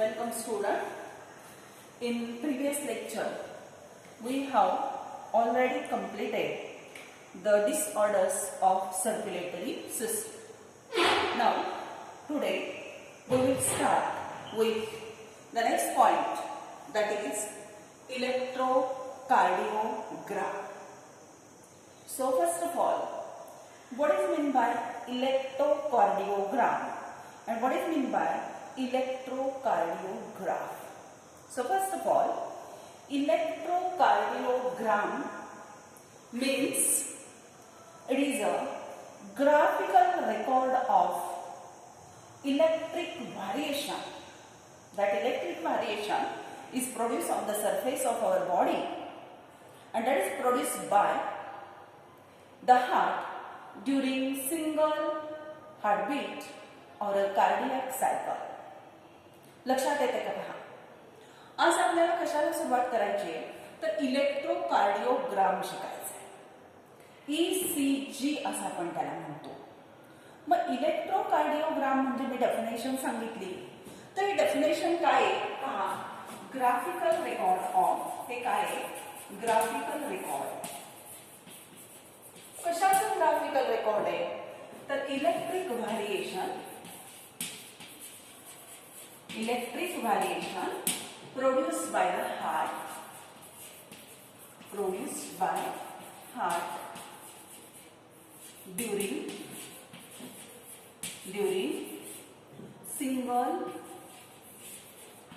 Welcome student. In previous lecture we have already completed the disorders of circulatory system. Now today we will start with the next point, that is electrocardiogram. So first of all, what is meant by electrocardiogram and what is meant by electrocardiograph? So first of all, electrocardiogram means it is a graphical record of electric variation. That electric variation is produced on the surface of our body, and that is produced by the heart during single heartbeat or a cardiac cycle. लक्षात येते का पहा? आज आपल्याला कशाला सुरुवात करायची आहे तर इलेक्ट्रोकार्डिओग्राम शिकायचं आहे. ECG असं आपण त्याला म्हणतो. मग इलेक्ट्रोकार्डिओग्राम म्हणजे मी डेफिनेशन सांगितली, तर ही डेफिनेशन काय आहे पहा. ग्राफिकल रेकॉर्ड ऑफ, हे काय आहे ग्राफिकल रेकॉर्ड. कशाचं ग्राफिकल रेकॉर्ड आहे तर electric variation produced by the heart during single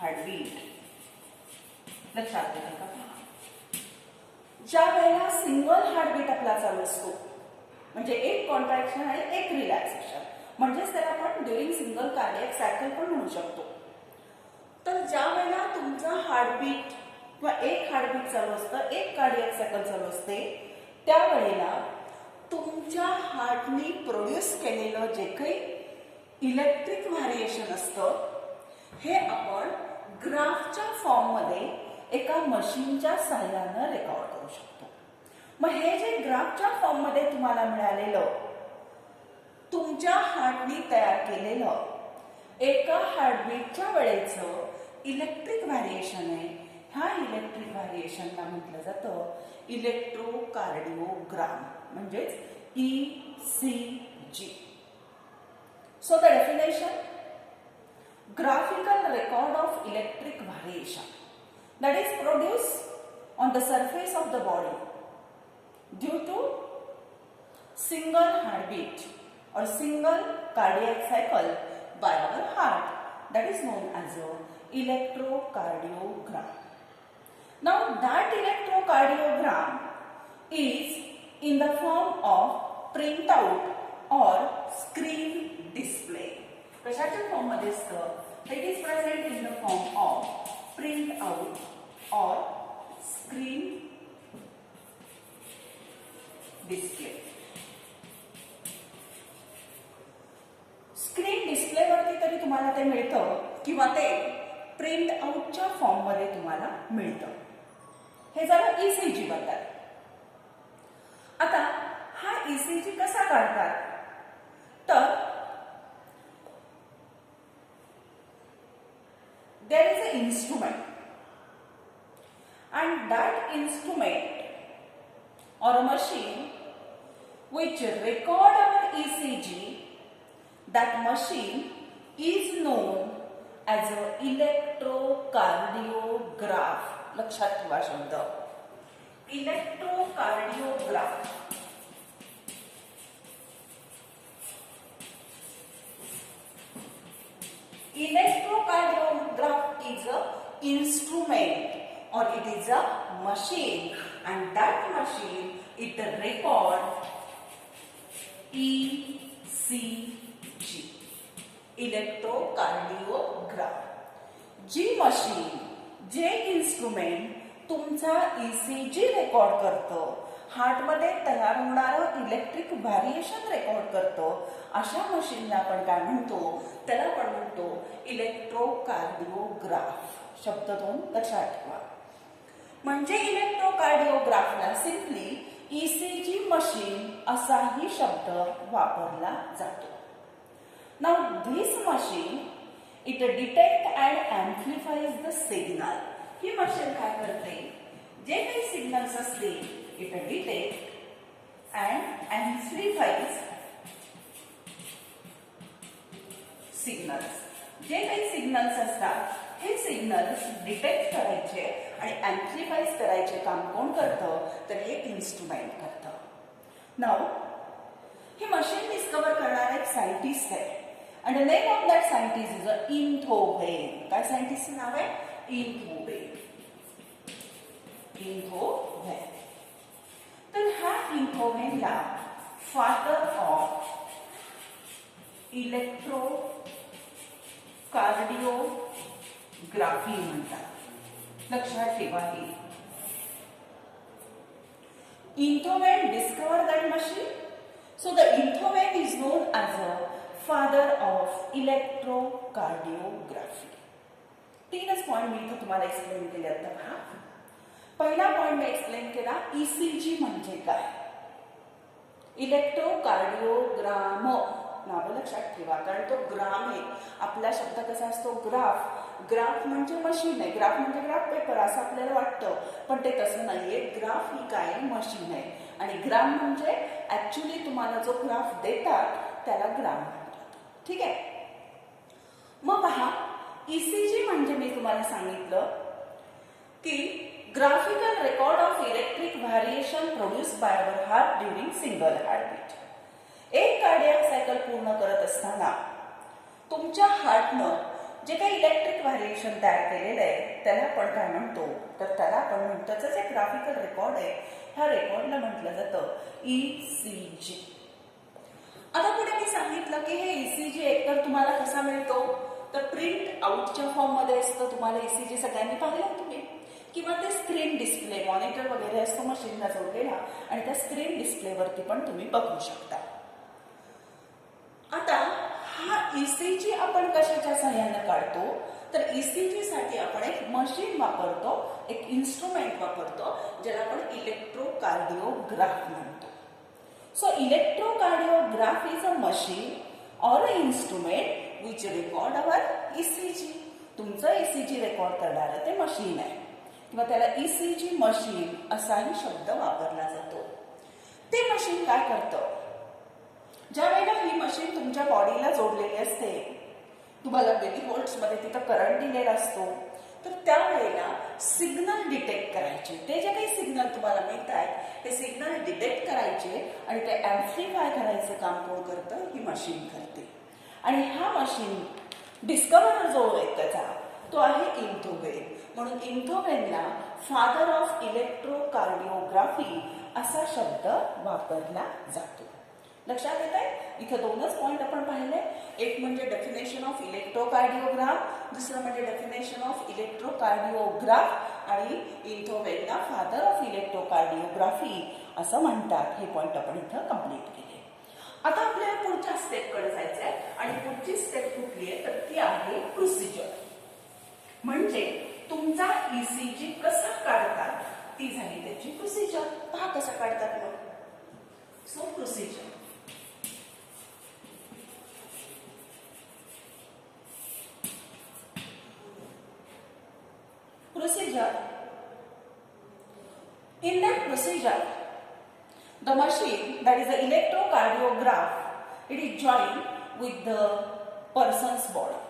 heartbeat. लक्षात येईल का? ज्या वेळेला सिंगल हार्टबीट आपला चालू असतो, म्हणजे एक कॉन्ट्रॅक्शन आणि एक रिलॅक्सेशन, म्हणजेच त्याला आपण ड्युरिंग सिंगल कार्डियक सायकल पण म्हणू शकतो. तर ज्या वेळेला तुमचा हार्टबीट किंवा एक हार्टबीट चालू असतं, एक कार्डियक सायकल चालू असते, त्यावेळेला तुमच्या हार्टनी प्रोड्यूस केलेलं जे काही इलेक्ट्रिक व्हेरिएशन असतं, हे आपण ग्राफच्या फॉर्ममध्ये एका मशीनच्या सहाय्याने रेकॉर्ड करू शकतो. मग हे जे ग्राफच्या फॉर्ममध्ये तुम्हाला मिळालेलं, तुमच्या हार्टनी तयार केलेलं एका हार्टबीटच्या वेळेचं इलेक्ट्रिक व्हेरिएशन आहे. ह्या इलेक्ट्रिक व्हेरिएशनला म्हटलं जातं इलेक्ट्रोकार्डिओग्राम, म्हणजेच ECG. So the definition, graphical record of electric variation that is produced on the surface of the body due to single heartbeat or single cardiac cycle by our heart, that is known as a electrocardiogram. Now that electrocardiogram is in the form of printout or screen display. कशाच्या form मध्ये असतं? It is present in the form of printout or screen display. Screen display वरती तरी तुम्हाला ते मिळतं किंवा ते प्रिंट आउटच्या फॉर्म मध्ये तुम्हाला मिळतं. हे झालं ECG बद्दल. आता हा ECG कसा काढतात तर there is an instrument and that instrument or a machine which record our ECG, that machine is known as a electrocardiograph. लक्षात ठेवा शब्द इलेक्ट्रोकार्डिओग्राफ. Electrocardiograph is a instrument or it is a machine, and that machine it record ECG, electrocardiograph. जी machine, जे instrument तुमचा ECG record करतं, हार्टमध्ये तयार होणारं इलेक्ट्रिक व्हेरिएशन रेकॉर्ड करतं, अशा मशीनला आपण काय म्हणतो, त्याला आपण म्हणतो इलेक्ट्रोकार्डिओग्राफ. शब्द दोन लक्षात ठेवा. म्हणजे इलेक्ट्रोकार्डिओग्राफला सिंपली ECG मशीन असाही शब्द वापरला जातो. Now this machine it detect and amplifies the signal. ही मशीन काय करते, जे काही सिग्नल्स असतील it detect and amplifies signals. जे काही सिग्नल्स असतात हे सिग्नल्स डिटेक्ट करायचे आणि ॲम्प्लिफाईज करायचे काम कोण करतं, तर हे इन्स्ट्रुमेंट करतं. नाव ही मशीन डिस्कवर करणारा एक सायंटिस्ट आहे and the name of that scientist is Einthoven. काय सायंटिस्टचं नाव आहे, Einthoven. Einthoven. तर हा Einthovenला फादर ऑफ इलेक्ट्रोकार्डिओग्राफी म्हणतात. लक्षात ठेवा. ही Einthoven discovered that machine. So the Einthoven is known as a father of electrocardiography. तीनच पॉइंट मी इथं तुम्हाला एक्सप्लेन केले. आता पहा, पहिला पॉइंट मी एक्सप्लेन केला ईसीजी म्हणजे काय. इलेक्ट्रोकार्डिओग्राम नाव लक्षात ठेवा, कारण तो ग्राम आहे. आपला शब्द कसा असतो, ग्राफ. ग्राफ म्हणजे मशीन आहे, ग्राफ म्हणजे ग्राफ पेपर असं आपल्याला वाटतं, पण ते तसं नाहीये. ग्राफ ही काय मशीन आहे आणि ग्राम म्हणजे ऍक्च्युली तुम्हाला जो ग्राफ देतात त्याला ग्राम म्हणतात. ठीक आहे. मग पहा, ईसीजी म्हणजे मी तुम्हाला सांगितलं की graphical record of electric variation produce by our heart during single heartbeat. एक कार्डियक सायकल पूर्ण करत असताना तुमच्या हार्टनं जे काही इलेक्ट्रिक व्हॅरिएशन तयार केलेलं आहे त्याला आपण काय म्हणतो, तर त्याला आपण म्हणतो, त्याचं जे ग्राफिकल रेकॉर्ड आहे ह्या रेकॉर्डला म्हटलं जातं ईसीजी. आता पुढे मी सांगितलं की हे ईसीजी एकतर तुम्हाला कसा मिळतो, तर प्रिंट आउटच्या फॉर्म मध्ये असतं. तुम्हाला ईसीजी सगळ्यांनी पाहिलं तुम्ही, किंवा ते स्क्रीन डिस्प्ले मॉनिटर वगैरे असतो मशीनला जोडलेला आणि त्या स्क्रीन डिस्प्लेवरती पण तुम्ही बघू शकता. आता हा ईसीजी आपण कशाच्या सहाय्याने काढतो, तर ईसीजी साठी आपण एक मशीन वापरतो, एक इन्स्ट्रुमेंट वापरतो ज्याला आपण इलेक्ट्रोकार्डिओग्राफ म्हणतो. So electrocardiograph is a machine or an instrument which record our ECG. तुमचं ECG रेकॉर्ड करणारं ते मशीन आहे किंवा त्याला ECG मशीन असाही शब्द वापरला जातो. ते मशीन काय करतं, ज्या वेळेला ही मशीन तुमच्या बॉडीला जोडलेली असते, तुम्हाला मिलीव्होल्ट्स मध्ये तिथं करंट दिलेला असतो, तर त्यावेळेला सिग्नल डिटेक्ट करायचे. ते जे काही सिग्नल तुम्हाला मिळत आहेत ते सिग्नल डिटेक्ट करायचे आणि ते ॲम्प्लिफाय करायचं काम कोण करतं, ही मशीन करते. आणि हा मशीन डिस्कवर जो आहे त्याचा तो आहे Einthoven. म्हणून Einthovenला फादर ऑफ इलेक्ट्रोकार्डिओग्राफी असा शब्द वापरला जातो. लक्षात येत आहे. इथे दोनच पॉइंट आपण पाहिले, एक म्हणजे डेफिनेशन ऑफ इलेक्ट्रोकार्डिओग्राफ, दुसरं म्हणजे डेफिनेशन ऑफ इलेक्ट्रोकार्डिओग्राफ आणि Einthovenला फादर ऑफ इलेक्ट्रोकार्डिओग्राफी असं म्हणतात. हे पॉइंट आपण इथं कंप्लीट केले. आता आपल्याला पुढच्या स्टेपकडे जायचं आहे आणि पुढची स्टेप कुठली आहे, तर ती आहे प्रोसिजर. म्हणजे तुमचा ईसीजी कसा काढतात ती झाली त्याची प्रोसिजर. पहा कसा काढतात मग. So procedure, in that procedure the machine, that is the electrocardiograph, it is joined with the person's body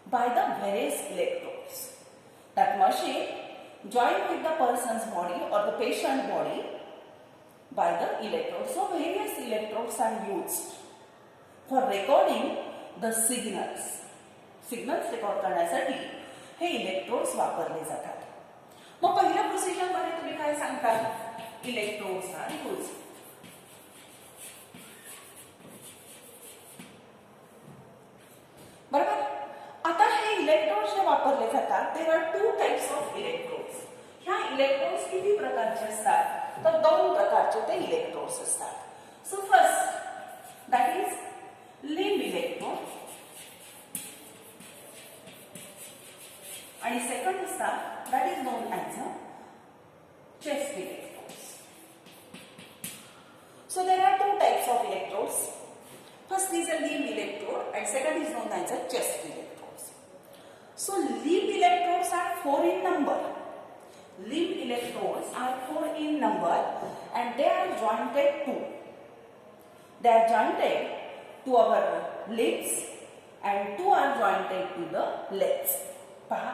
by the various electrodes. That machine joined with the person's body or the patient body by the electrodes. So various electrodes are used for recording the signals. Signals record करण्यासाठी हे electrodes वापरले जातात. मग पहिल्या procedure मध्ये तुम्ही काय सांगता, इलेक्ट्रोड्स आर यूज्ड. बरोबर. आता हे इलेक्ट्रोड्स जे वापरले जातात there are two types of electrodes. ह्या इलेक्ट्रोड्स किती प्रकारचे असतात, तर दोन प्रकारचे ते इलेक्ट्रोड्स असतात. So first that is limb electrode आणि सेकंड असतात that is known as a chest electrodes. So there are two types of electrodes. First is a limb electrode and second is known as a chest electrodes. So limb electrodes are 4 in number. Limb electrodes are 4 in number and they are jointed to. They are jointed to our limbs and 2 are jointed to the legs. पहा,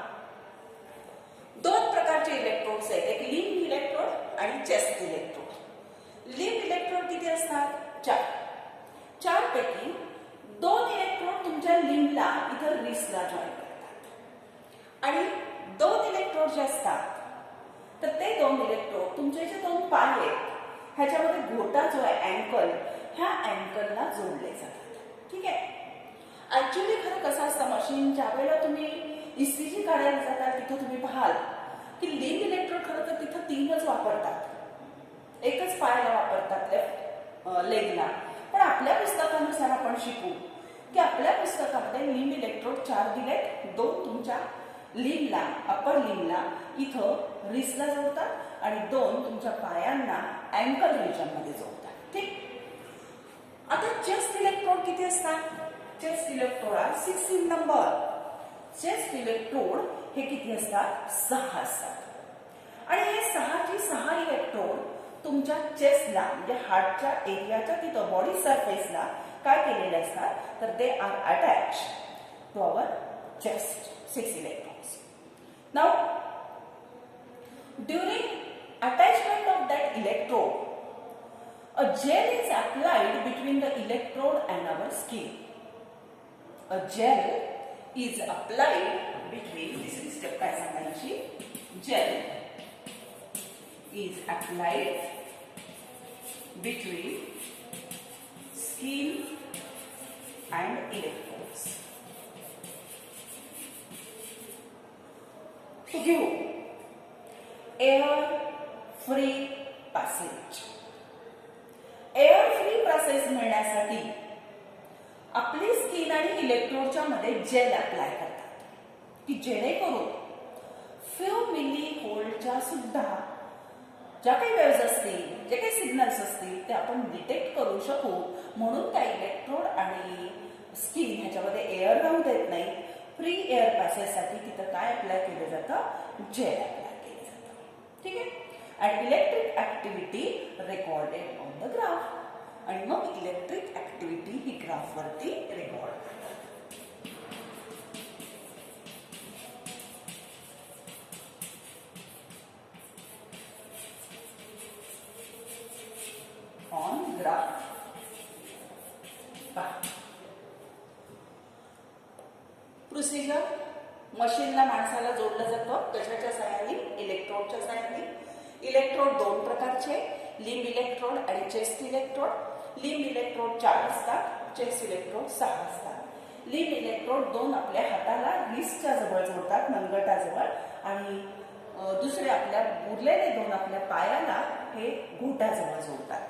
दोन प्रकारचे electrodes आहेत, एक limb electrode आणि chest electrode. Limb electrode किती असतात? 4 पैकी 2 electrode तुमच्या लिम्बला इथं रिस्टला जॉईन करतात आणि 2 इलेक्ट्रोड जे असतात तर ते 2 इलेक्ट्रोड तुमचे जे 2 पाय आहेत ह्याच्यामध्ये घोटा जो आहे अँकल, ह्या अँकलला जोडले जातात. ठीक आहे. ऍक्च्युली खरं कसं असतं, मशीन ज्या वेळेला तुम्ही ईसीजी काढायला जाता तिथं तुम्ही पाहाल की लिम्ब इलेक्ट्रोड खरं तर तिथं 3च वापरतात, एकच पायाला वापरतात, लेफ्ट लेगला. पण आपल्या पुस्तकानुसार आपण शिकू की आपल्या पुस्तकामध्ये लिम्ब इलेक्ट्रोड 4 दिलेत, 2 तुमच्या लिम्बला, अप्पर लिम्बला इथं रिस्टला जोडतात आणि 2 तुमच्या पायांना अँकल रिजनमध्ये जोडतात. ठीक. आता चेस्ट इलेक्ट्रोड किती असतात? Chest electrode are 6 in number. Chest electrode हे किती असतात? 6 असतात आणि हे 6 इलेक्ट्रोड तुमच्या चेस्टला म्हणजे हार्टच्या एरियाच्या तिथं बॉडी सरफेसला काय केलेले असतात तर they are attach to our chest. 6 electrons. Now during attachment of that electrode a gel is applied between the electrode and our skin. A gel is applied between, this is step by सांगायची, gel is applied between skin and electrodes. To give air free passage. Air free process मिळण्यासाठी आपली skin आणि इलेक्ट्रोडच्या मध्ये gel apply करतात की जेणेकरून few milli व्होल्टच्या सुद्धा ज्या काही वेव्हज असतील, जे काही सिग्नल्स असतील ते आपण डिटेक्ट करू शकू, म्हणून त्या इलेक्ट्रोड आणि स्किन ह्याच्यामध्ये एअर राहू देत नाही. फ्री एअर पॅसेजसाठी तिथं काय अप्लाय केलं जातं? जेल अप्लाय केलं जातं. ठीक आहे. and electric activity recorded on the graph आणि मग इलेक्ट्रिक ऍक्टिव्हिटी ही ग्राफ वरती रेकॉर्ड ऑन ग्राफ. प्रोसिजर मशीनला माणसाला जोडलं जातं कशाच्या सहाय्याने? इलेक्ट्रोडच्या सहाय्याने. इलेक्ट्रोड 2 प्रकारचे, लिम्ब इलेक्ट्रोड आणि चेस्ट इलेक्ट्रोड. लिम्ब इलेक्ट्रोड 4 असतात, चेस्ट इलेक्ट्रोड 6 असतात. लिम्ब इलेक्ट्रोड 2 आपल्या हाताला रिस्टच्या जवळ जोडतात, मनगटाजवळ, आणि दुसरे आपल्या उरलेले 2 आपल्या पायाला हे घोटाजवळ जोडतात.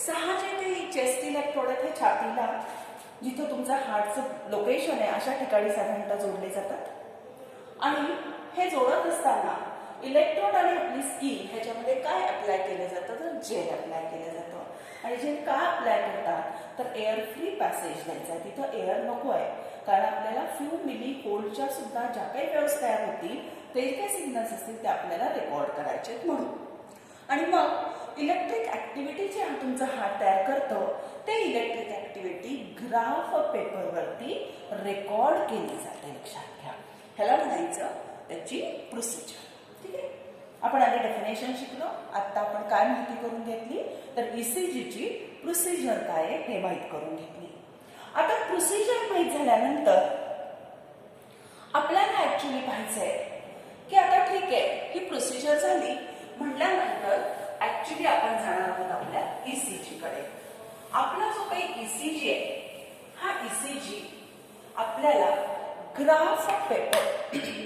6 जे काही चेस्ट इलेक्ट्रोड आहेत हे छातीला, जिथं तुमचं हार्टचं लोकेशन आहे अशा ठिकाणी साधारणतः जोडले जातात. आणि हे जोडत असताना इलेक्ट्रोड आणि आपली स्किन ह्याच्यामध्ये काय अप्लाय केलं जातं तर जेल अप्लाय केलं जातं. आणि जेल का अप्लाय करतात तर एअर फ्री पॅसेज द्यायचा आहे, तिथं एअर नको आहे, कारण आपल्याला फ्यू मिली व्होल्टच्या सुद्धा ज्या काही वेव्हज तयार होतील ते काही सिग्नल्स असतील ते आपल्याला रेकॉर्ड करायचे आहेत म्हणून. आणि मग इलेक्ट्रिक ऍक्टिव्हिटी जे तुमचा हार्ट तयार करतो ते इलेक्ट्रिक ऍक्टिव्हिटी ग्राफ पेपरवरती रेकॉर्ड केली जाते. लक्षात घ्या, ह्याला म्हणायचं त्याची प्रोसिजर. ठीक आहे. आपण आधी डेफिनेशन शिकलो, आता आपण काय माहिती करून घेतली तर ईसीजीची प्रोसिजर काय आहे हे माहित करून घेतली. आता प्रोसिजर माहित झाल्यानंतर आपल्याला ऍक्च्युली पाहायचंय की आता ठीक आहे ही प्रोसिजर झाली म्हटल्यानंतर ऍक्च्युली आपण जाणार आहोत आपल्या ईसीजी कडे. आपला जो काही ईसीजी आहे हा ईसीजी आपल्याला ग्राफ पेपर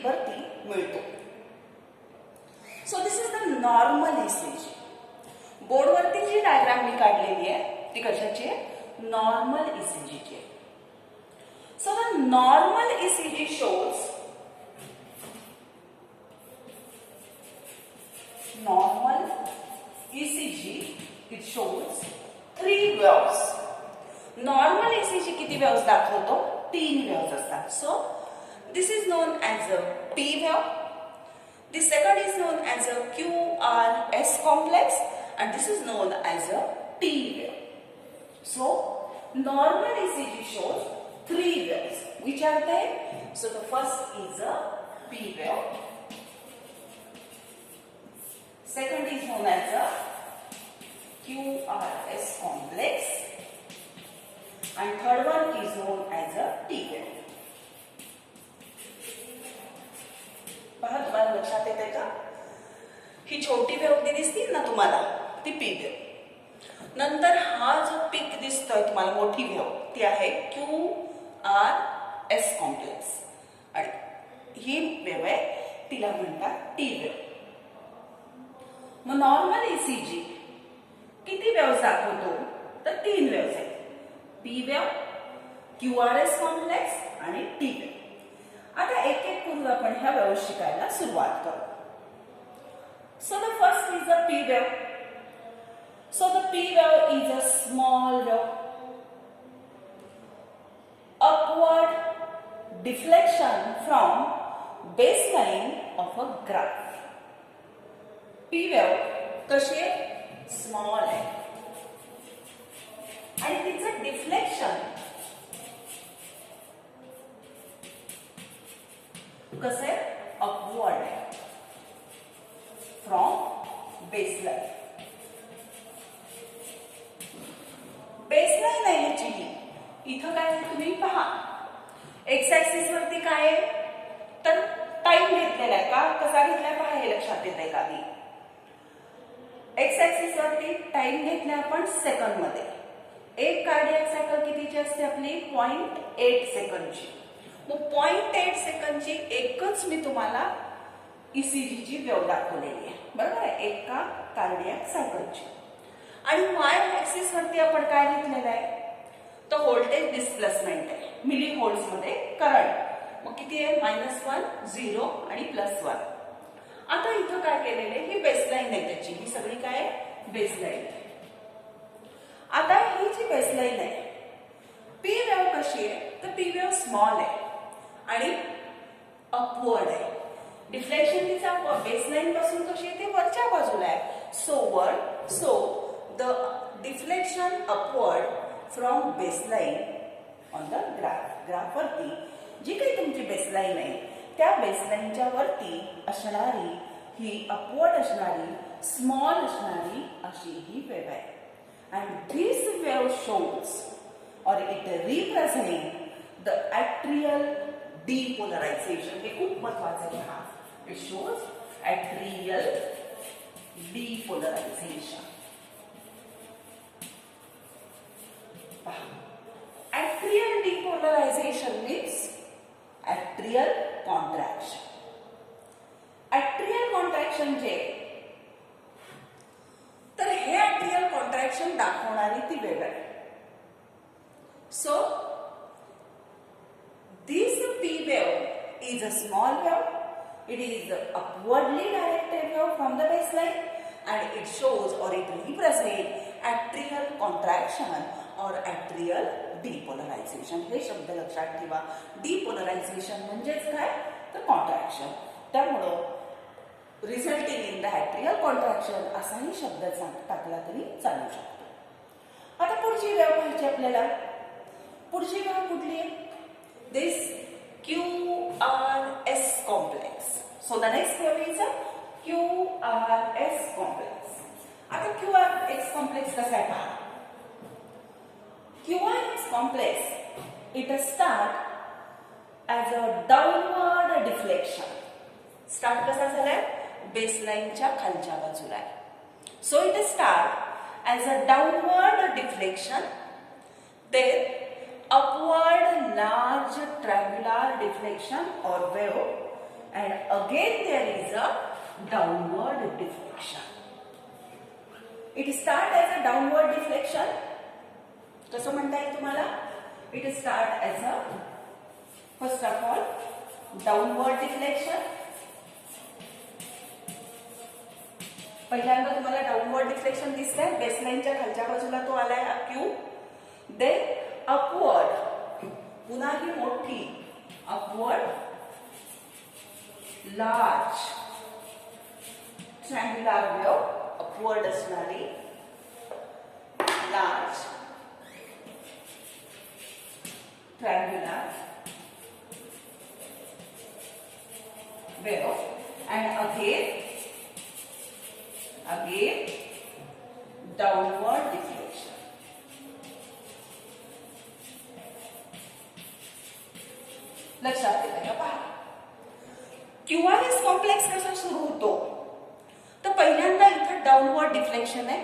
वरती मिळतो. So this is the normal ECG. बोर्डवरती जी डायग्राम मी काढलेली आहे ती कशाची आहे? नॉर्मल ईसीजीची आहे. So the normal ECG shows normal ECG, it shows 3 waves. नॉर्मल ECG किती वेव्स दाखवतो? 3 वेव्स असतात. So This is known as a P wave. The second is known as a QRS complex, and this is known as a T wave. So, normal ECG shows three waves. Which are they? So, the first is a P wave. Second is known as a QRS complex, and third one is known as a T wave. पहा तुम्हाला लक्षात येते का? ही छोटी wave दिसती ना तुम्हाला, ती पी वेव्ह. नंतर हा जो पीक दिसतोय तुम्हाला मोठी वेव्ह, ती आहे QRS कॉम्प्लेक्स, आणि ही वेव्ह आहे तिला म्हणतात टी वेव्ह. मग नॉर्मल ECG किती वेव्ह दाखवतो? तर 3 वेव्ह आहेत. पी वेव्ह, QRS कॉम्प्लेक्स आणि टी वेव्ह. आता एक एक करून आपण ह्या वेव्ह शिकायला सुरुवात करू. So the first is the P wave. So the P wave is a small wave. Upward deflection from baseline of a graph. P wave कशी आहे? स्मॉल आहे, आणि तिचं डिफ्लेक्शन कसं आहे? अपवर्ड आहे फ्रॉम बेसलाइन. बेसलाइन आहे ह्याची. इथं काय तुम्ही पहा, एक्स ऍक्सिस वरती काय आहे? तर टाइम घेतलेला आहे का? कसा घेतलाय पहा, हे लक्षात येत आहे का? एक्स ऍक्सिस वरती टाइम घेतला आपण सेकंद मध्ये. एक कार्डियक सायकल कितीची असते आपली? 0.8 सेकंदची. मग 0.8 सेकंदची एकच मी तुम्हाला ECGची वेव्ह दाखवलेली आहे, बरोबर आहे, एका कार्डियक सायकलची. आणि वाय ऍक्सिस वरती आपण काय घेतलेलं आहे? तर व्होल्टेज डिस्प्लेसमेंट आहे, मिली व्होल्ट्स मध्ये करंट. मग किती आहे? -1, 0 आणि +1. आता इथं काय केलेलं आहे? ही बेसलाइन आहे त्याची. ही सगळी काय? बेसलाइन आहे. आता ही जी बेसलाइन आहे, पी वेव्ह कशी आहे? तर पी वेव्ह स्मॉल आहे आणि अपवर्ड आहे. डिफ्लेक्शन तिचा बेसलाइन पासून कशी आहे? ते वरच्या बाजूला आहे. So the deflection upward from baseline on the graph वरती जी काही तुमची बेसलाइन आहे, त्या बेसलाइनच्या वरती असणारी ही अपवर्ड असणारी, स्मॉल असणारी अशी ही वेव्ह आहे. And this wave shows, or it represents the atrial depolarization. हे खूप महत्वाचं आहे. It shows atrial depolarization. Atrial depolarization means atrial contraction. Atrial contraction जे, तर हे atrial contraction दाखवणारी ती वेव्ह आहे. So this P wave is a small wave. It is upwardly directed wave from the baseline, and it shows, or it represents atrial contraction or atrial depolarization. हे शब्द लक्षात ठेवा. Depolarization म्हणजेच काय? तर कॉन्ट्रॅक्शन. त्यामुळं resulting in the atrial contraction असाही शब्द टाकला तरी चालू शकतो. आता पुढची वेव्ह पाहिजे आपल्याला. पुढची वेव्ह कुठली आहे? This QRS complex. So the next wave is a QRS complex. आता QRS कॉम्प्लेक्स कसा आहे पहा. QRS complex it start as a downward deflection. Start कसा झालाय? बेसलाइनच्या खालच्या बाजूला आहे. So it start as a downward deflection, then upward large triangular deflection or wave, and again there is a downward deflection. It start as a downward deflection. कसं म्हणता येईल तुम्हाला? It start as a, first of all, downward deflection. पहिल्यांदा तुम्हाला downward deflection दिसतंय, बेसलाइनच्या खालच्या बाजूला तो आलाय क्यू. देन अपवर्ड, पुन्हा ही मोठी upward large triangular wave upward असणारी large triangular wave and again downward deflection. लक्षात येतं का? पहा, क्यूआरएस कॉम्प्लेक्स कसा सुरू होतो तर पहिल्यांदा इथं डाऊनवर्ड डिफ्लेक्शन आहे,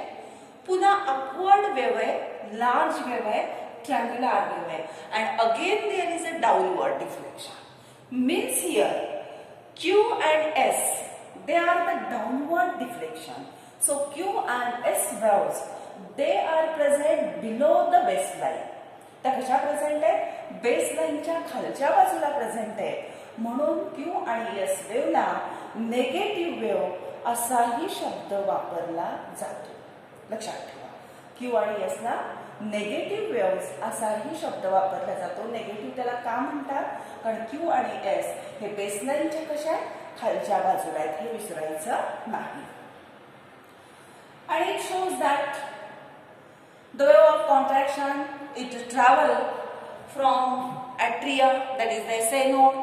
पुन्हा अपवर्ड वेव्ह आहे, लार्ज वेव्ह आहे, ट्रायंग्युलर वेव्ह आहे, and again there is a downward deflection. Means here Q and S, they are the downward deflection. So Q and S waves, they are present below the baseline. त्या कशा present आहे? बेसलाईनच्या खालच्या बाजूला present आहे. म्हणून Q आणि S वेव्हला negative wave असाही शब्द वापरला जातो. लक्षात ठेवा, Q आणि S ला नेगेटिव्ह वेव्स असाही शब्द वापरला जातो. नेगेटिव्ह त्याला का म्हणतात? कारण Q आणि S हे बेसलाईनच्या कशा आहेत? खालच्या बाजूला आहेत, हे विसरायचं नाही. आणि it shows that the wave of contraction it travel from atria, that is the SA node,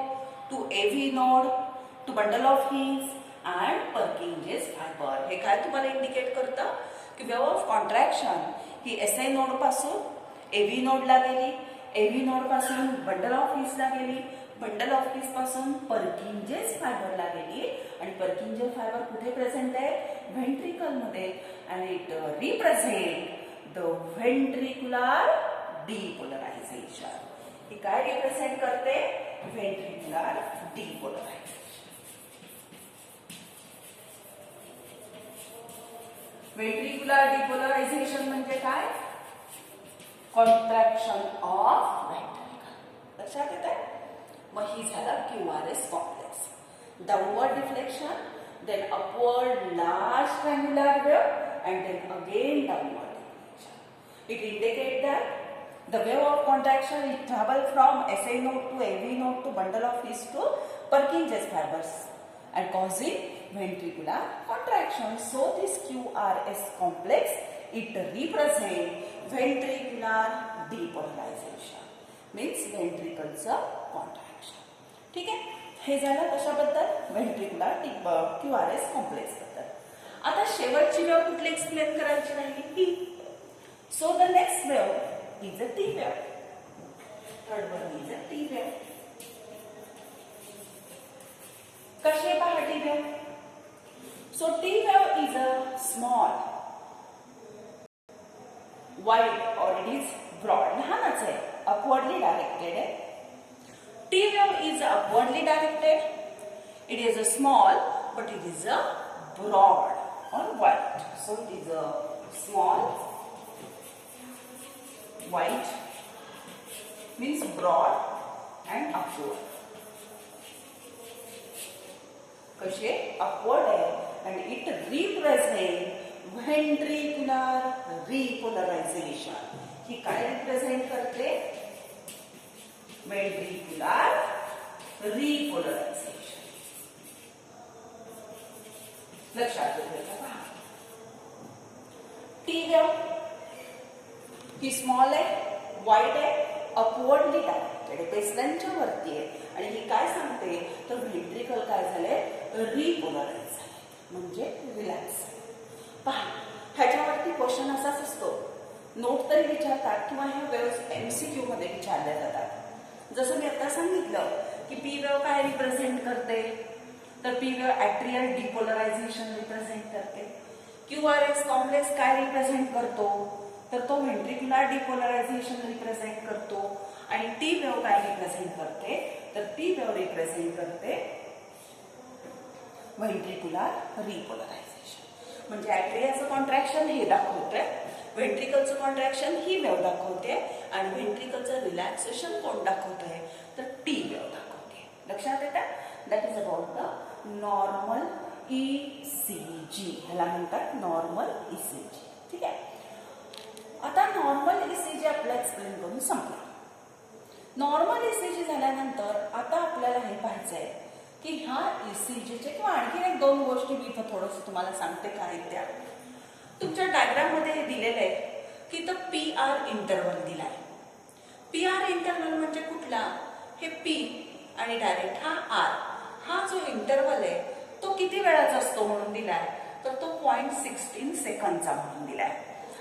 to AV node, to bundle of Higgs and Purkinje's fiber. हे काय तुम्हाला इंडिकेट करतं की वेव्ह ऑफ कॉन्ट्रॅक्शन ही SA नोड पासून AV नोडला गेली, AV node पासून बंडल ऑफ हिग्सला गेली, बंडल ऑफ हिग्स पासून पर्किंजेस फायबरला गेली, आणि पर्किंजे फायबर कुठे प्रेझेंट आहे? व्हेंट्रिकल मध्ये, and it represent the ventricular depolarization. ही काय रिप्रेझेंट करते? Ventricular depolarisation. व्हेंट्रिक्युलर डिपोलरायझेशन म्हणजे काय? Contraction of ventricle. लक्षात येत आहे? मग ही झाला QRS complex. Downward deflection, then upward large triangular wave, and then again downward deflection. It indicates that the wave of contraction will travel from SA node to AV node to bundle of Higgs to Purkinje's fibers and causing ventricular contraction. So this QRS complex, it represents ventricular depolarization, means ventricle's contraction. ठीक आहे? हे झालं कशाबद्दल? Ventricular QRS complex बद्दल. आता शेवटची wave कुठली explain करायची राहिली? ही. So the next wave is a T wave. Third one is a T wave. कशी आहे पहा T wave? So T wave is a small, wide or it is broad. लहानच आहे, upwardly directed आहे. T wave is upwardly directed. It is a small, but it is a broad or wide. So it is a small, white, means broad and upward. कसे? upward आहे, and it represent ventricular repolarization. ही काय represent करते? ventricular repolarization. लक्षात ठेवायचं. पहा, T wave ही small आहे, wide आहे, upwardly directed आहे, बेसलाईनच्या वरती आहे, आणि ही काय सांगते तर व्हेंट्रिकल काय झाले? रिपोलराइज झाले, म्हणजे रिलॅक्स. पहा, ह्याच्यावरती क्वेश्चन असाच असतो, नोट तरी विचारतात किंवा ह्या वेव्ह MCQ मध्ये विचारल्या जातात. जसं मी आता सांगितलं की पी वेव्ह काय रिप्रेझेंट करते तर पी वेव्ह ॲट्रियल डिपोलरायझेशन रिप्रेझेंट करते. QRS कॉम्प्लेक्स काय रिप्रेझेंट करतो तर तो व्हेंट्रिक्युलर डिपोलरायझेशन रिप्रेझेंट करतो. आणि टी वेव्ह काय रिप्रेझेंट करते तर टी वेव्ह रिप्रेझेंट करते व्हेंट्रिक्युलर रिपोलरायझेशन. म्हणजे ॲट्रियाचं कॉन्ट्रॅक्शन हे दाखवतंय, व्हेंट्रिकलचं कॉन्ट्रॅक्शन ही वेव्ह दाखवते, आणि व्हेंट्रिकलचं रिलॅक्सेशन कोण दाखवतंय तर टी वेव्ह दाखवते. लक्षात येतं? That is about the normal ECG. ह्याला म्हणतात नॉर्मल ECG. ठीक आहे? आता नॉर्मल ECG आपल्याला एक्सप्लेन करून संपला. नॉर्मल ECG झाल्यानंतर आता आपल्याला हे पाहायचंय की ह्या ECGचे किंवा आणखी एक दोन गोष्टी मी इथं थोडंसं तुम्हाला सांगते काय त्या. तुमच्या डायग्राममध्ये हे दिलेलं आहे की इथं PR इंटरव्हल दिलाय. PR इंटरव्हल म्हणजे कुठला? हे P आणि डायरेक्ट हा R, हा जो इंटरव्हल आहे तो किती वेळाचा असतो म्हणून दिलाय, तर तो 0.16 सेकंदचा म्हणून दिलाय.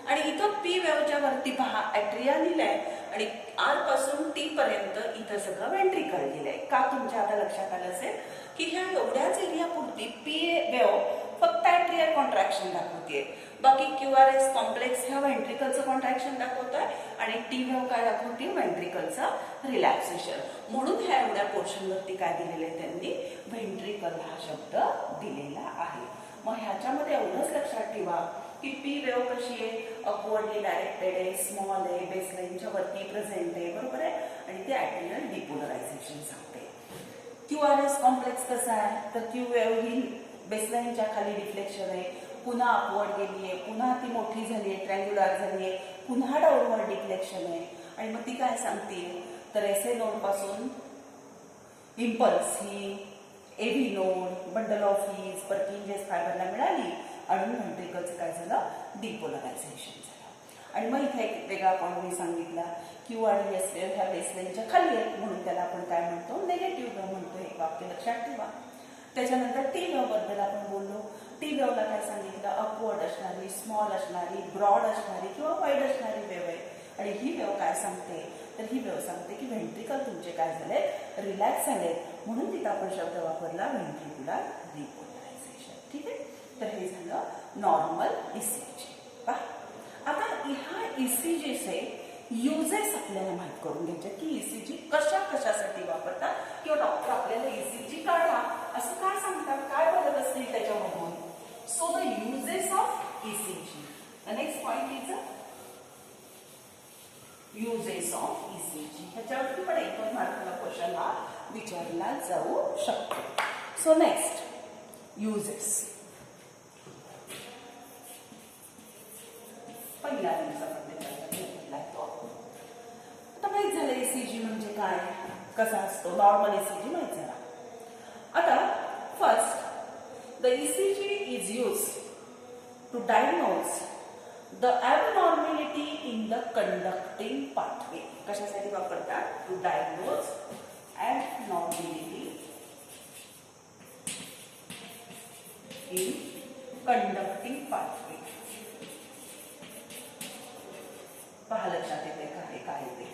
आणि इथं P वेव्हच्या वरती पहा ॲट्रिया लिहिलंय आणि R पासून T पर्यंत इथं सगळं व्हेंट्रिकल लिहिलंय. का तुमच्या आता लक्षात आलं असेल की ह्या एवढ्याच एरियापुरती P वेव्ह फक्त ॲट्रियल कॉन्ट्रॅक्शन दाखवते, बाकी QRS कॉम्प्लेक्स ह्या व्हेंट्रिकलचं कॉन्ट्रॅक्शन दाखवत आहे आणि T वेव्ह काय दाखवते, व्हेंट्रिकलचं रिलॅक्सेशन. म्हणून ह्या एवढ्या पोर्शनवरती काय दिलेलं आहे त्यांनी, व्हेंट्रिकल हा शब्द दिलेला आहे. मग ह्याच्यामध्ये एवढंच लक्षात ठेवा की P वेव्ह कशी आहे, अपवर्डली डायरेक्टेड आहे, स्मॉल आहे, बेसलाईनच्या वरती प्रेझेंट आहे, बरोबर आहे, आणि ते ॲट्रियल डिपोलरायझेशन सांगते. QRS कॉम्प्लेक्स कसा आहे, तर Q वेव्ह ही बेसलाईनच्या खाली डिफ्लेक्शन आहे, पुन्हा अपवर्ड गेली आहे, पुन्हा ती मोठी झाली आहे, ट्रँग्युलर झाली आहे, पुन्हा डाऊनवर्ड डिफ्लेक्शन आहे. आणि मग ती काय सांगते, तर SA नोड पासून इम्पल्स ही AV node, bundle of His Purkinje फायबरला मिळाली आणि व्हेंट्रिकलचं काय झालं, डिपोलरायझेशन झालं. आणि मग इथे एक वेगळा पॉईंट मी सांगितला, Q आणि S वेव्ह ह्या बेसलाईनच्या खाली आहेत म्हणून त्याला आपण काय म्हणतो, निगेटिव्ह वेव्ह म्हणतो. हे वाक्य लक्षात ठेवा. त्याच्यानंतर T वेव्ह बद्दल आपण बोललो. T वेव्हला काय सांगितलं, अपवर्ड असणारी, स्मॉल असणारी, ब्रॉड असणारी किंवा वाईड असणारी वेव्ह आहे. आणि ही वेव्ह काय सांगते, तर ही वेव्ह सांगते की व्हेंट्रिकल तुमचे काय झाले, रिलॅक्स झाले, म्हणून तिथं आपण शब्द वापरला व्हेंट्रिक्युलर डिपोलरायझेशन. ठीक आहे, तर हे झालं नॉर्मल ECG. आता ह्या ECGचे युजेस आपल्याला माहीत करून घ्यायचे की ECG कशासाठी वापरतात किंवा डॉक्टर आपल्याला ECG काढा असं काय सांगतात, काय बघत असतील त्याच्यामधून. So the uses of ECG. The next point is uses of ECG. ह्याच्यावरती पण 1-2 मार्काला क्वेश्चन हा विचारला जाऊ शकतो. So next uses. पहिल्या दिवसामध्ये आता माहित झालं ECG म्हणजे काय, कसा असतो, नॉर्मल ECG माहित झाला. आता first, the ECG is use to diagnose the abnormality in the conducting pathway. कशासाठी वापरतात, to diagnose abnormality in conducting pathway. पहा लक्षात येते काय ते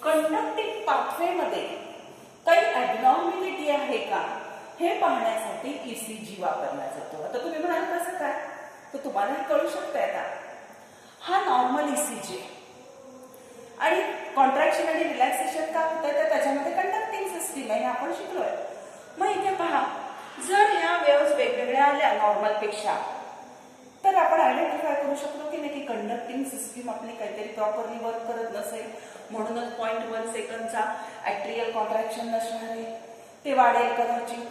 कंडक्टिंग पाथवे मध्ये काही ॲबनॉर्मॅलिटी आहे का हे पाहण्यासाठी ECG वापरला जातो. आता तुम्ही म्हणाल कसं काय, तर तुम्हाला हे कळू शकतंय. आता हा नॉर्मल ECG आणि कॉन्ट्रॅक्शन आणि रिलॅक्सेशन का होतं, तर त्याच्यामध्ये कंडक्टिंग सिस्टीम आहे, आपण शिकलोय. मग इथे पहा, जर ह्या वेव्हज वेगवेगळ्या आल्या नॉर्मल पेक्षा, तर आपण आयडेंटिफाय करू शकतो की नाही की कंडक्टिंग सिस्टीम आपली काहीतरी प्रॉपरली वर्क करत नसेल, म्हणूनच 0.1 सेकंदचा ॲट्रियल कॉन्ट्रॅक्शन नसणार आहे, ते वाढेल कदाचित.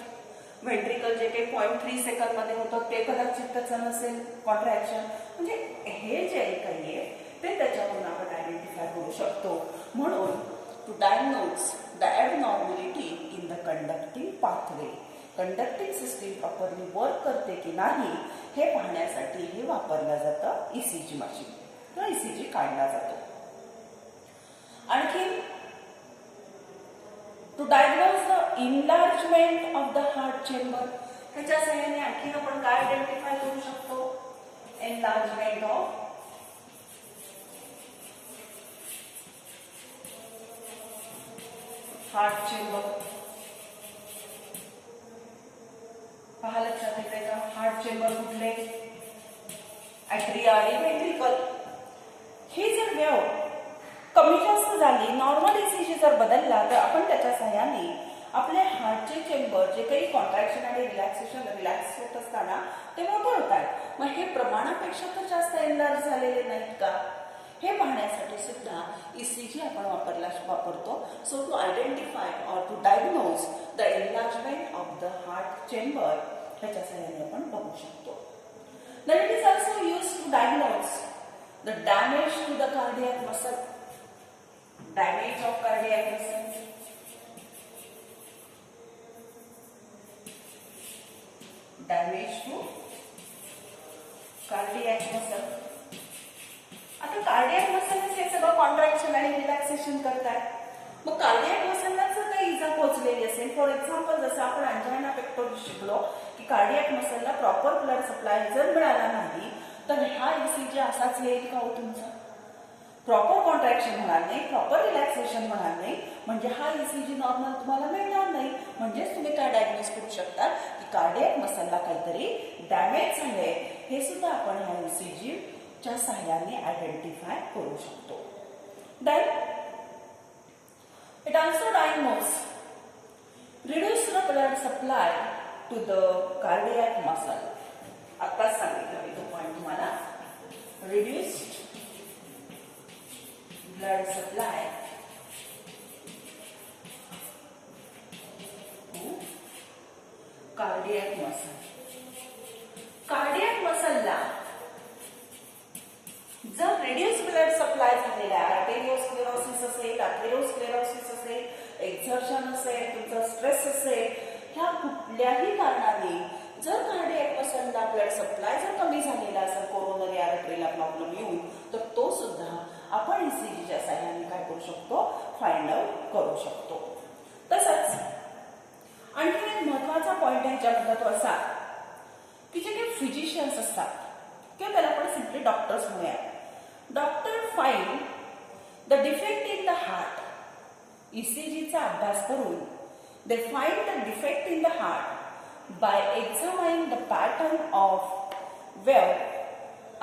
व्हेंट्रिकल जे काही 0.3 सेकंदमध्ये होतं ते कदाचित त्याचं नसेल कॉन्ट्रॅक्शन. म्हणजे हे जे काही आहे ते त्याच्यावरून आपण आयडेंटिफाय करू शकतो. म्हणून to diagnose the abnormality in the conducting pathway, conducting system properly work करते की नाही हे पाहण्यासाठी हे वापरलं जातं ECG मशीन किंवा ECG काढला जातो. आणखी to diagnose the enlargement of the heart chamber, ह्याच्या सहाय्याने आणखी आपण काय आयडेंटिफाय करू शकतो, एनलार्जमेंट ऑफ हार्ट चेंबर. पहा लक्षात येते का, हार्ट चेंबर कुठले, ॲट्रिया आणि व्हेंट्रिकल. ही जर वेव्ह कमी जास्त झाली, नॉर्मल ECG जर बदलला, तर आपण त्याच्या सहाय्याने आपल्या हार्टचे चेंबर जे काही कॉन्ट्रॅक्शन आणि रिलॅक्स होत असताना ते मोठे होत आहेत. मग हे प्रमाणापेक्षा तर जास्त एनलार्ज झालेले नाहीत का, हे पाहण्यासाठी सुद्धा ECG आपण वापरतो. So to identify or to diagnose the enlargement of the heart chamber, ह्याच्या सहाय्याने आपण बघू शकतो. Then it is also used to diagnose the damage to the cardiac muscle, damage of cardiac muscle. Damage to cardiac muscle. आता cardiac muscle हे सगळं contraction आणि relaxation करतात. मग कार्डियक मसलला जर काही इजा पोहोचलेली असेल, फॉर एक्झाम्पल जसं आपण अंजायना पेक्टोरिस शिकलो की कार्डियक मसलला प्रॉपर ब्लड सप्लाय जर मिळाला नाही तर हा ईसीजी असाच येईल का हो तुमचा? प्रॉपर कॉन्ट्रॅक्शन होणार नाही, प्रॉपर रिलॅक्सेशन होणार नाही, म्हणजे हा ईसीजी नॉर्मल तुम्हाला मिळणार नाही. म्हणजेच तुम्ही काय डायग्नोज करू शकता की कार्डियक मसलला काहीतरी डॅमेज झाले. हे सुद्धा आपण ह्या ईसीजी च्या सहाय्याने आयडेंटिफाय करू शकतो. Then it also diagnose reduced blood supply to the cardiac muscle. आता सांगितलं मी तो पॉइंट तुम्हाला. reduced blood supply to cardiac muscle. Cardiac मसलला जर रिड्यूस ब्लड सप्लाय झालेला आहे, आर्टेरिओस्क्लेरोसिस असेल, अथेरोस्क्लेरोसिस असेल, एक्झर्शन असेल, तुमचा स्ट्रेस असेल, ह्या कुठल्याही कारणाने जर कार्डियक मसलला ब्लड सप्लाय जर कमी झालेला असेल, कोरोनरी आर्टरीला प्रॉब्लेम येऊन, तर तो सुद्धा आपण ईसीजीच्या सहाय्याने काय करू शकतो? फाइंड आउट करू शकतो. तसंच आणखी एक महत्वाचा पॉइंट आहे ह्याच्याबद्दल तो असा की जे काही फिजिशियन्स असतात किंवा त्याला आपण सिम्पली डॉक्टर्स म्हणूया, doctor find the defect in the heart. ईसीजीचा अभ्यास करून they find the defect in the heart by examining the pattern of wave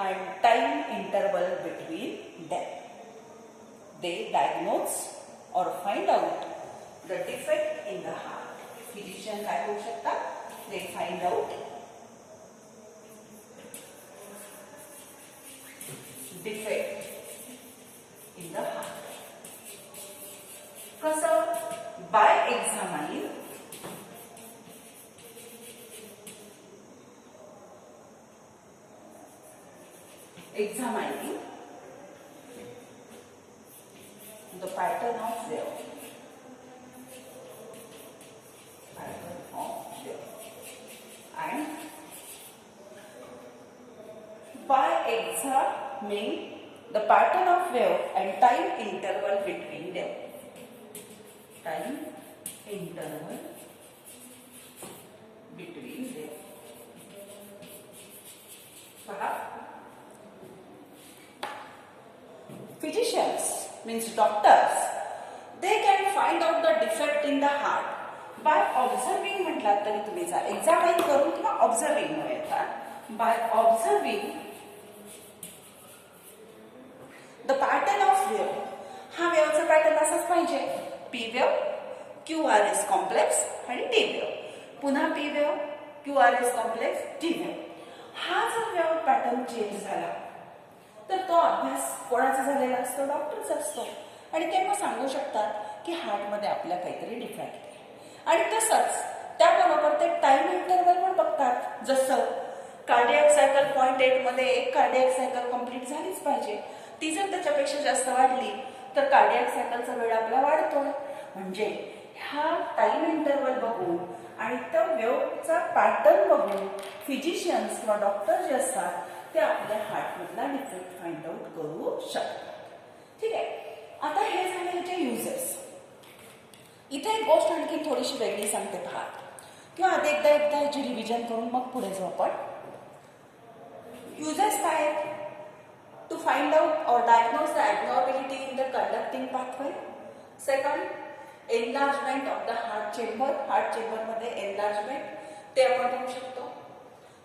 and time interval between them. They diagnose or find out the defect in the heart. Physician काय करू शकतात? They find out defect in the heart. कसं? by examining the pattern of wave. And by examining the pattern of wave and time interval between them. Time interval between them. Physicians means doctors, they can find out the defect in the heart by observing. म्हटलात तरी तुम्ही जा एक्झामाइन करून किंवा observing मुळे येतात. by observing the pattern of wave. हा वेव्हचा पॅटर्न असाच पाहिजे. P wave, Q R S complex आणि टी वेव्ह. पुन्हा P wave, Q R S complex, T wave. हा जर वेव्ह पॅटर्न चेंज झाला तर तो अभ्यास कोणाचा झालेला असतो? डॉक्टरचा असतो. आणि ते मग सांगू शकतात की हार्टमध्ये आपल्या काहीतरी डिफेक्ट आहे. आणि तसंच त्याबरोबर ते टाइम इंटरवल पण बघतात. जसं कार्डियक सायकल 0.8 मध्ये एक कार्डियक सायकल कंप्लीट झालीच पाहिजे. ती जर त्याच्यापेक्षा जास्त वाढली तर कार्डियक सायकलचा वेळ आपला वाढतोय. म्हणजे हा टाइम इंटरवल बघून आणि त्या वेव्हचा पॅटर्न बघून फिजिशियन्स किंवा डॉक्टर जे असतात ते आपल्या हार्टमधला डिफेक्ट फाइंड आउट करू शकतात. ठीक आहे. आता हे झाले ह्याचे युजेस. इथे एक गोष्ट आणखी थोडीशी वेगळी सांगते पहा, किंवा आधी एकदा ह्याची रिव्हिजन करून मग पुढे जाऊ आपण. युजेस काय आहेत? To find out or diagnose the abnormality in the conducting pathway. Second, enlargement of the heart chamber. Heart chamber मध्ये enlargement ते आपण बघू शकतो.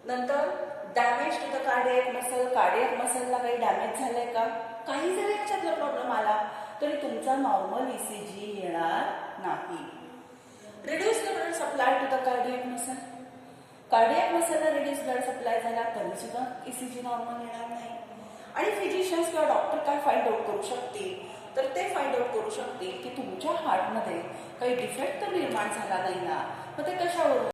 नंतर damage to the cardiac muscle. Cardiac मसलला काही डॅमेज झालंय का? काही जरी याच्यातला प्रॉब्लेम आला तरी तुमचा नॉर्मल ईसीजी येणार नाही. Reduce the blood supply to the cardiac muscle. Cardiac मसलला रिड्यूस ब्लड सप्लाय झाला तरी सुद्धा ईसीजी नॉर्मल येणार नाही. आणि फिजिशियन्स किंवा डॉक्टर काय फाइंड आउट करू शकतील? तर ते फाइंड आउट करू शकतील की तुमच्या हार्टमध्ये काही डिफेक्ट तर निर्माण झाला नाही ना, मग ते कशावरून